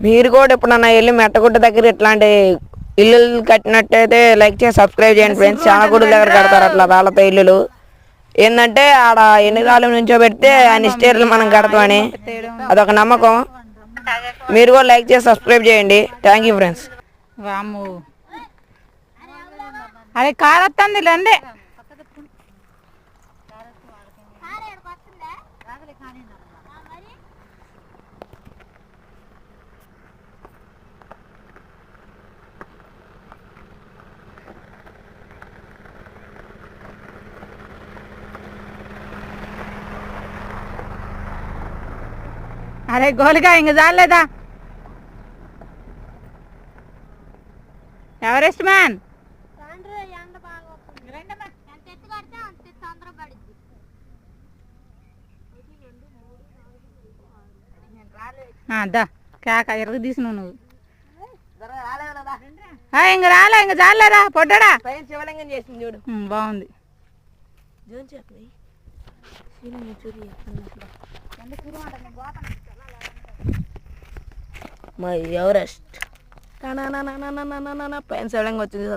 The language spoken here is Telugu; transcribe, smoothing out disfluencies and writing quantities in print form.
మీరు కూడా ఎప్పుడన్నా వెళ్ళి మెట్టగుట్ట దగ్గర ఇట్లాంటి ఇల్లు కట్టినట్టయితే లైక్ చేసి సబ్స్క్రైబ్ చేయండి ఫ్రెండ్స్. చాలా గుడి దగ్గర కడతారు అట్లా రాళ్ళతో ఇల్లులు. ఏంటంటే ఆడ ఎన్ని రాళ్ళు నుంచో పెడితే అన్ని స్టేర్లు మనం కడతామని అదొక నమ్మకం. మీరు కూడా లైక్ చేసి సబ్స్క్రైబ్ చేయండి. Thank you friends. వాము అదే కార్ వస్తుంది రండి. అరే గోలిగా ఇంక చాలేదా ఎవరెస్ట్ మ్యాన్? దా కేక ఎరగ తీసినావు నువ్వు. ఇంక రాలే ఇంక చాలేరా పొడ్డా. బాగుంది. మై ఎవరెస్ట్ పైన శివలింగం వచ్చింది.